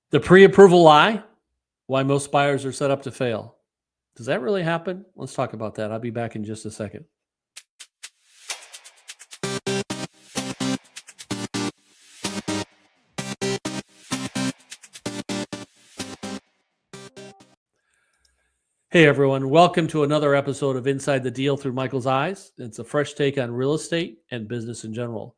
The pre-approval lie, why most buyers are set up to fail. Does that really happen? Let's talk about that. I'll be back in just a second. Hey everyone, welcome to another episode of Inside the Deal Through Michael's Eyes. It's a fresh take on real estate and business in general.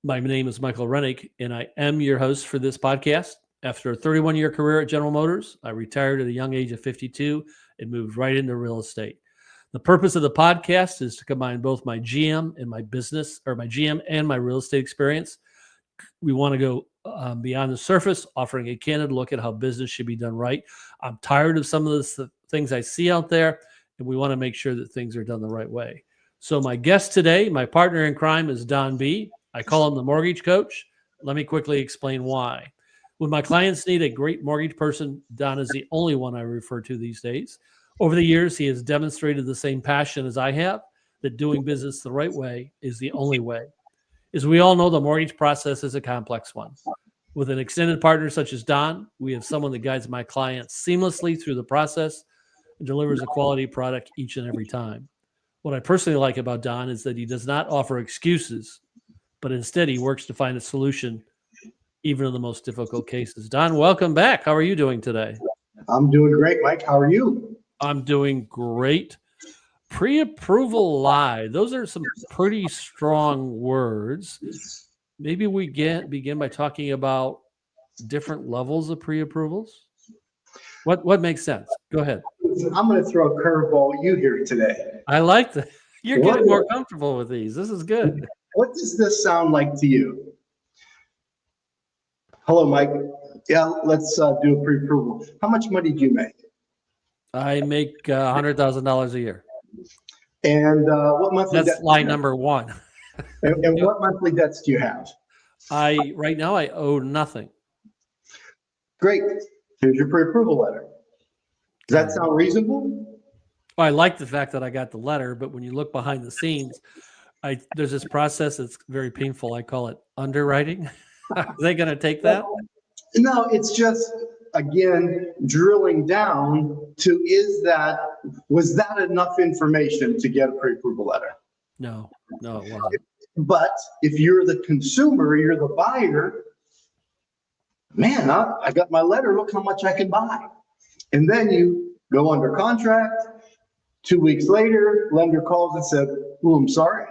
My name is Michael Renick, and I am your host for this podcast. After a 31-year career at General Motors, I retired at a young age of 52 and moved right into real estate. The purpose of the podcast is to combine both my GM and my business, or my GM and my real estate experience. We want to go beyond the surface, offering a candid look at how business should be done right. I'm tired of some of the things I see out there, and we want to make sure that things are done the right way. So my guest today, my partner in crime, is Don B. I call him the mortgage coach. Let me quickly explain why. When my clients need a great mortgage person, Don is the only one I refer to these days. Over the years, he has demonstrated the same passion as I have, that doing business the right way is the only way. As we all know, the mortgage process is a complex one. With an extended partner such as Don, we have someone that guides my clients seamlessly through the process and delivers a quality product each and every time. What I personally like about Don is that he does not offer excuses, but instead he works to find a solution even in the most difficult cases. Don, welcome back. How are you doing today? I'm doing great, Mike. How are you? I'm doing great. Pre-approval lie. Those are some pretty strong words. Maybe we begin by talking about different levels of pre-approvals. What makes sense? Go ahead. I'm going to throw a curveball at you here today. I like that. You're getting more comfortable with these. This is good. What does this sound like to you? Hello, Mike. Yeah, let's do a pre-approval. How much money do you make? I make $100,000 a year. And what monthly That's debts? line number one. And what monthly debts do you have? Right now I owe nothing. Great. Here's your pre-approval letter. Does that sound reasonable? Well, I like the fact that I got the letter, but when you look behind the scenes, there's this process that's very painful. I call it underwriting. Are they going to take that? No, it's just, again, drilling down to was that enough information to get a pre-approval letter? No, it wasn't. But if you're the consumer, you're the buyer, man, I got my letter, look how much I can buy. And then you go under contract. 2 weeks later, lender calls and said, "Oh, I'm sorry.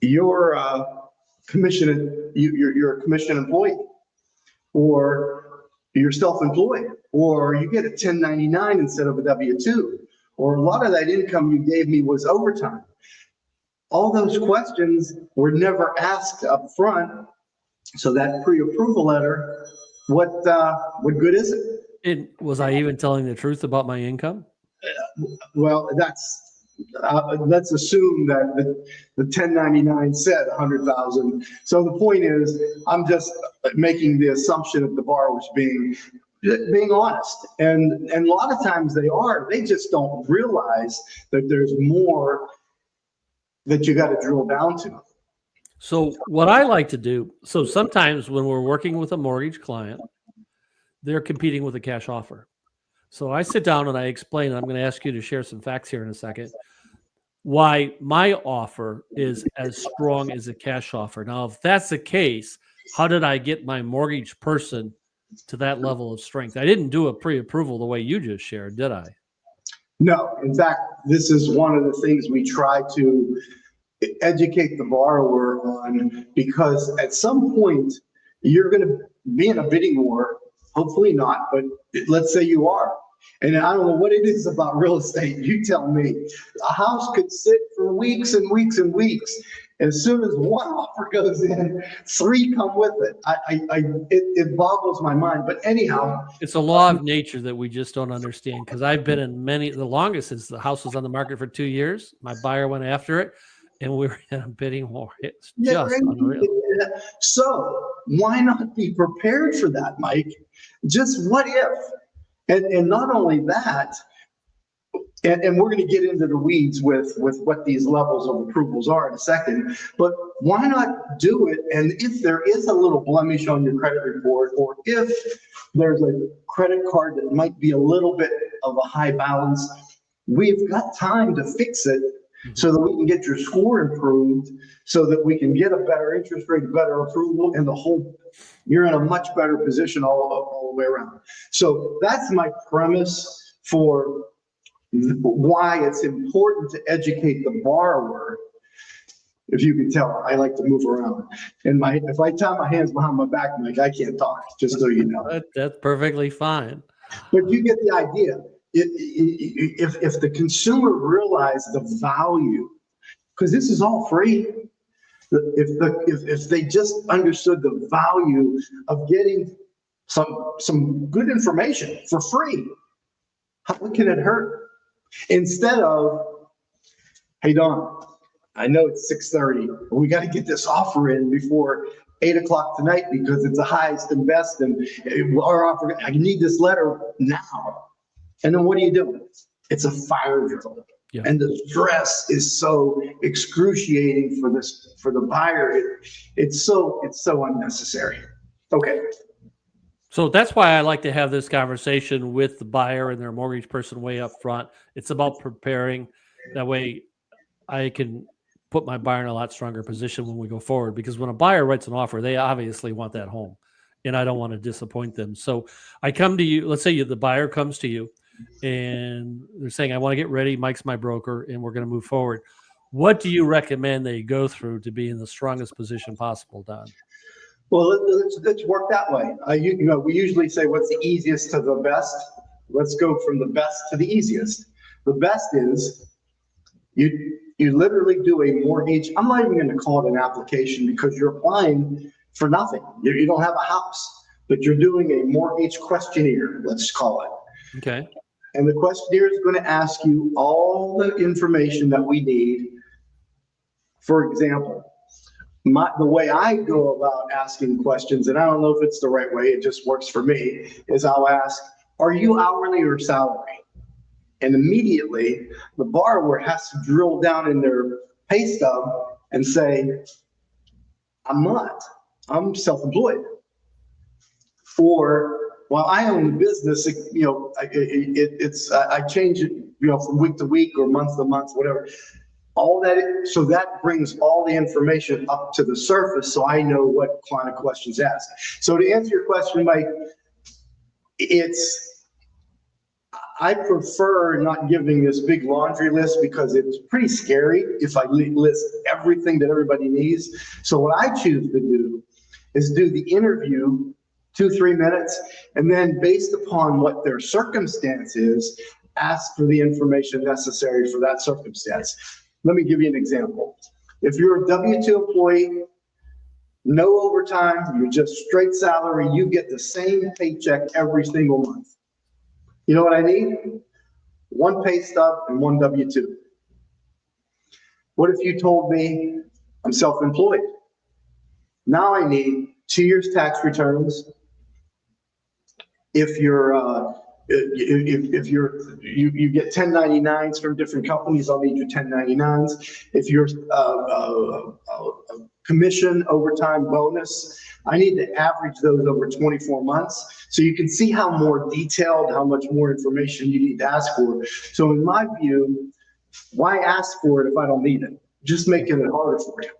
You're a commission employee, or you're self-employed, or you get a 1099 instead of a W-2, or a lot of that income you gave me was overtime." All those questions were never asked up front. So that pre-approval letter, what good is it? Was I even telling the truth about my income? Well, let's assume that the 1099 said 100,000. So the point is, I'm just making the assumption that the borrower's being honest, and a lot of times they just don't realize that there's more that you got to drill down to. So what I like to do, so sometimes when we're working with a mortgage client, they're competing with a cash offer. So I sit down and I explain, and I'm going to ask you to share some facts here in a second, why my offer is as strong as a cash offer. Now, if that's the case, how did I get my mortgage person to that level of strength? I didn't do a pre-approval the way you just shared, did I? No, in fact, this is one of the things we try to educate the borrower on, because at some point you're going to be in a bidding war. Hopefully not, but let's say you are. And I don't know what it is about real estate. You tell me. A house could sit for weeks and weeks and weeks. As soon as one offer goes in, three come with it. It boggles my mind. But anyhow, it's a law of nature that we just don't understand. Because I've been in the longest since the house was on the market for 2 years. My buyer went after it, and we were in a bidding war. It's just unreal. So why not be prepared for that, Mike? Just what if? And not only that, And we're going to get into the weeds with what these levels of approvals are in a second, but why not do it? And if there is a little blemish on your credit report, or if there's a credit card that might be a little bit of a high balance, we've got time to fix it so that we can get your score improved, so that we can get a better interest rate, better approval, and you're in a much better position all the way around. So that's my premise for why it's important to educate the borrower. If you can tell, I like to move around. And if I tie my hands behind my back, Mike, I can't talk, just so you know. That's perfectly fine. But you get the idea. If the consumer realized the value, because this is all free, if they just understood the value of getting some good information for free, what can it hurt? Instead of, hey, Don, I know it's 6:30, but we got to get this offer in before 8 o'clock tonight because it's the highest and best, and our offer, I need this letter now. And then what do you do? It's a fire drill. Yeah. And the stress is so excruciating for the buyer. It's so unnecessary. Okay. So that's why I like to have this conversation with the buyer and their mortgage person way up front. It's about preparing. That way I can put my buyer in a lot stronger position when we go forward, because when a buyer writes an offer, they obviously want that home, and I don't want to disappoint them. So I come to you, let's say the buyer comes to you and they're saying, I want to get ready. Mike's my broker and we're going to move forward. What do you recommend they go through to be in the strongest position possible, Don? Well, let's work that way. We usually say, what's the easiest to the best? Let's go from the best to the easiest. The best is you literally do a mortgage. I'm not even going to call it an application, because you're applying for nothing. You don't have a house, but you're doing a mortgage questionnaire, let's call it. Okay. And the questionnaire is going to ask you all the information that we need. For example, the way I go about asking questions, and I don't know if it's the right way, it just works for me, is I'll ask, are you hourly or salary? And immediately the borrower has to drill down in their pay stub and say, I'm not, I'm self-employed. Or, well, I own the business, I change it, from week to week or month to month, whatever. All that, so that brings all the information up to the surface, so I know what kind of questions to ask. So to answer your question, Mike, I prefer not giving this big laundry list, because it's pretty scary if I list everything that everybody needs. So what I choose to do is do the interview 2-3 minutes, and then based upon what their circumstance is, ask for the information necessary for that circumstance. Let me give you an example. If you're a W-2 employee, no overtime, you're just straight salary, you get the same paycheck every single month. You know what I need? One pay stub and one W-2. What if you told me I'm self-employed? Now I need 2 years tax returns. If you get 1099s from different companies, I'll need your 1099s. If you're commission, overtime, bonus, I need to average those over 24 months. So you can see how more detailed, how much more information you need to ask for. So in my view, why ask for it if I don't need it? Just making it harder for you.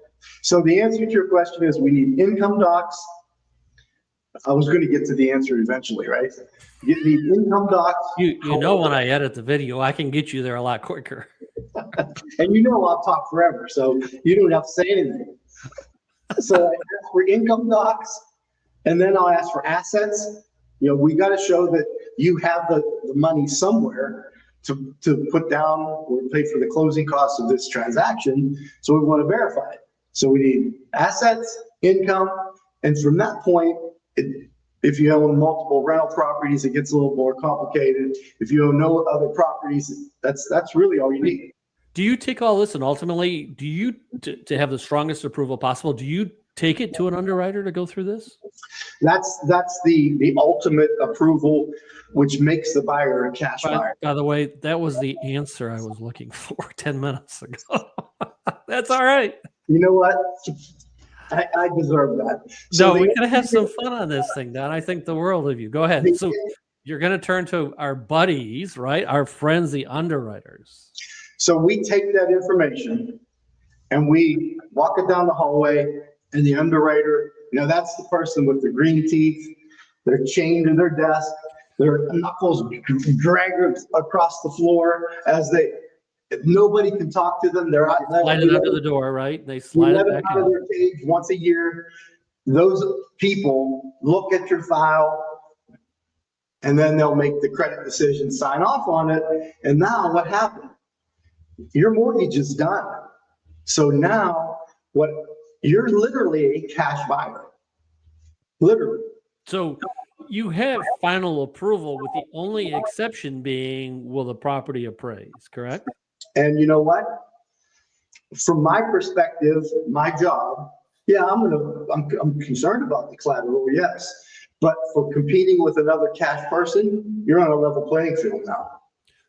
So the answer to your question is, we need income docs. I was going to get to the answer eventually, right? You need income docs. You know, when I edit the video, I can get you there a lot quicker. And I'll talk forever, so you don't have to say anything. So I ask for income docs, and then I'll ask for assets. We got to show that you have the money somewhere to put down or pay for the closing costs of this transaction. So we want to verify it. So we need assets, income, and from that point, if you own multiple rental properties, it gets a little more complicated. If you own no other properties, that's really all you need. Do you take all this, and ultimately, do you, to have the strongest approval possible, do you take it to an underwriter to go through this? That's the ultimate approval, which makes the buyer a cash buyer. By the way, that was the answer I was looking for 10 minutes ago. That's all right. You know what? I deserve that. So we're going to have some fun on this thing, Don. I think the world of you. Go ahead. So you're going to turn to our buddies, right? Our friends, the underwriters. So we take that information and we walk it down the hallway, and the underwriter, that's the person with the green teeth. They're chained to their desk. Their knuckles dragged across the floor nobody can talk to them. They're slide it under the door, right? They slide it back out of their cage once a year. Those people look at your file, and then they'll make the credit decision, sign off on it. And now what happened? Your mortgage is done. So now you're literally a cash buyer. Literally. So you have final approval, with the only exception being, will the property appraise, correct? And you know what? From my perspective, my job, I'm concerned about the collateral, yes. But for competing with another cash person, you're on a level playing field now.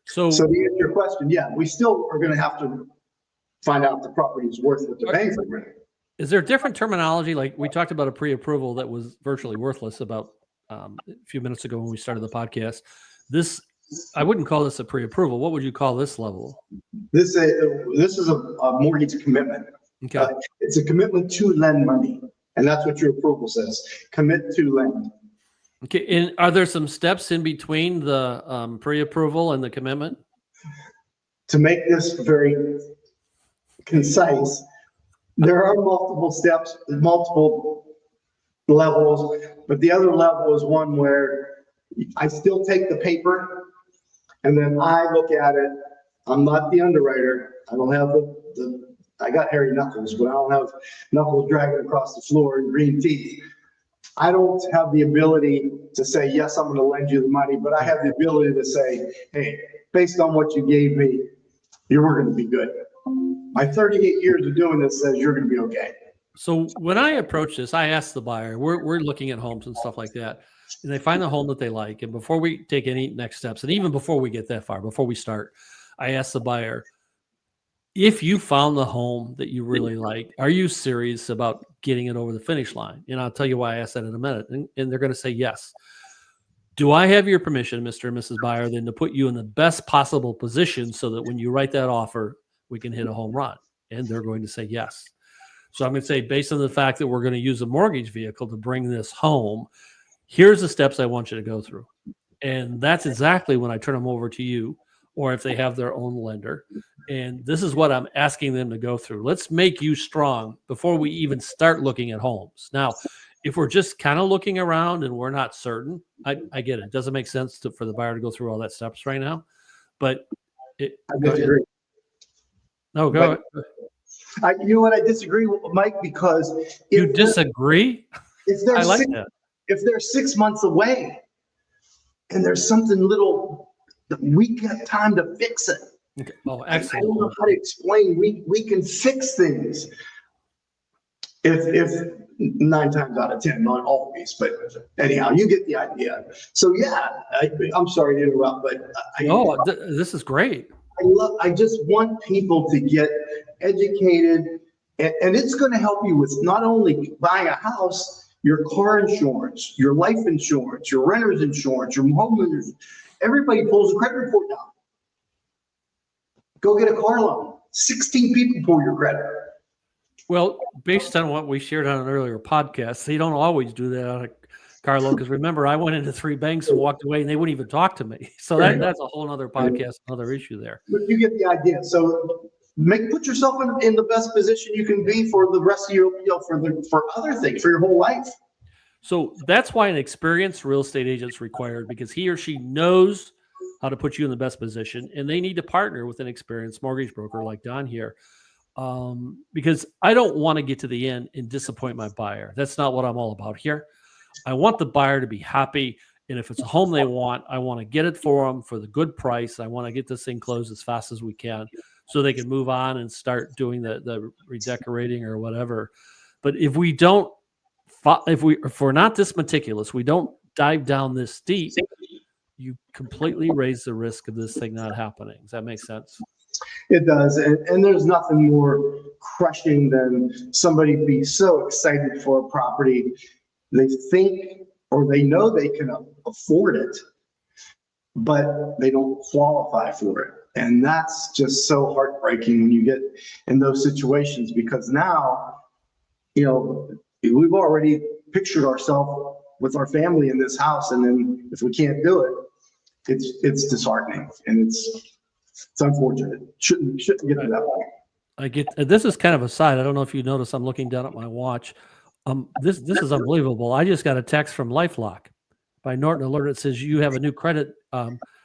So to answer your question, we still are going to have to find out if the property is worth what they're paying for it. Is there different terminology? Like we talked about a pre-approval that was virtually worthless about a few minutes ago when we started the podcast. I wouldn't call this a pre-approval. What would you call this level? This is a mortgage commitment. Okay. It's a commitment to lend money. And that's what your approval says. Commit to lend. Okay. And are there some steps in between the pre-approval and the commitment? To make this very concise, there are multiple steps, multiple levels, but the other level is one where I still take the paper and then I look at it. I'm not the underwriter. I don't have I got hairy knuckles, but I don't have knuckles dragging across the floor and green teeth. I don't have the ability to say, yes, I'm going to lend you the money, but I have the ability to say, hey, based on what you gave me, you're going to be good. My 38 years of doing this says you're going to be okay. So when I approach this, I ask the buyer, we're looking at homes and stuff like that, and they find the home that they like. And before we take any next steps, and even before we get that far, before we start, I ask the buyer, if you found the home that you really like, are you serious about getting it over the finish line? And I'll tell you why I asked that in a minute. And they're going to say yes. Do I have your permission, Mr. and Mrs. Buyer, then to put you in the best possible position so that when you write that offer, we can hit a home run? And they're going to say yes. So I'm going to say, based on the fact that we're going to use a mortgage vehicle to bring this home, here's the steps I want you to go through. And that's exactly when I turn them over to you, or if they have their own lender. And this is what I'm asking them to go through. Let's make you strong before we even start looking at homes. Now, if we're just kind of looking around and we're not certain, I get it. It doesn't make sense for the buyer to go through all that steps right now. But I disagree. No, go ahead. You know what? I disagree with Mike, because you disagree? I like that. If they're 6 months away and there's something little, we got time to fix it. Okay. Oh, excellent. I don't know how to explain. We can fix things. If 9 times out of 10, not always, but anyhow, you get the idea. So I'm sorry to interrupt, but this is great. I just want people to get educated, and it's going to help you with not only buying a house, your car insurance, your life insurance, your renter's insurance, your homeowners. Everybody pulls a credit report down. Go get a car loan. 16 people pull your credit. Well, based on what we shared on an earlier podcast, they don't always do that on a car loan, because remember, I went into 3 banks and walked away and they wouldn't even talk to me. So that's a whole other podcast, another issue there. But you get the idea. So put yourself in the best position you can be for the rest of your, for other things, for your whole life. So that's why an experienced real estate agent is required, because he or she knows how to put you in the best position, and they need to partner with an experienced mortgage broker like Don here. Because I don't want to get to the end and disappoint my buyer. That's not what I'm all about here. I want the buyer to be happy. And if it's a home they want, I want to get it for them for the good price. I want to get this thing closed as fast as we can so they can move on and start doing the redecorating or whatever. But if we're not this meticulous, we don't dive down this deep, you completely raise the risk of this thing not happening. Does that make sense? It does. And there's nothing more crushing than somebody be so excited for a property. They think or they know they can afford it, but they don't qualify for it. And that's just so heartbreaking when you get in those situations, because now, we've already pictured ourselves with our family in this house. And then if we can't do it, it's disheartening, and it's unfortunate. Shouldn't get to that point. This is kind of a side. I don't know if you notice, I'm looking down at my watch. This is unbelievable. I just got a text from LifeLock by Norton Alert. It says you have a new credit.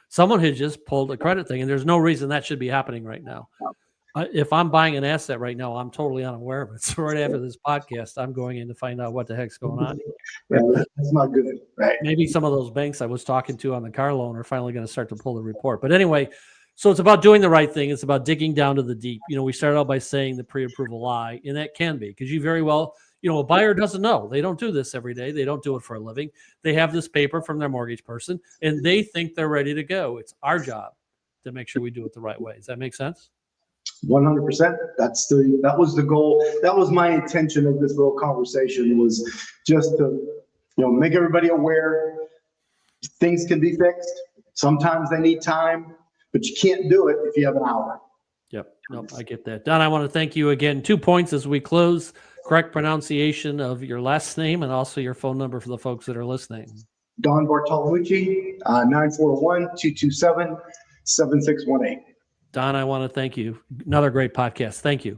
Someone had just pulled a credit thing, and there's no reason that should be happening right now. If I'm buying an asset right now, I'm totally unaware of it. So right after this podcast, I'm going in to find out what the heck's going on. Yeah, that's not good, right? Maybe some of those banks I was talking to on the car loan are finally going to start to pull the report. But anyway, so it's about doing the right thing. It's about digging down to the deep. We started out by saying the pre-approval lie, and that can be because you very well, a buyer doesn't know. They don't do this every day. They don't do it for a living. They have this paper from their mortgage person, and they think they're ready to go. It's our job to make sure we do it the right way. Does that make sense? 100%. That was the goal. That was my intention of this little conversation, was just to, make everybody aware things can be fixed. Sometimes they need time, but you can't do it if you have an hour. Yep. Nope, I get that. Don, I want to thank you again. 2 points as we close. Correct pronunciation of your last name and also your phone number for the folks that are listening. Don Bartomucci, 941-227-7618. Don, I want to thank you. Another great podcast. Thank you.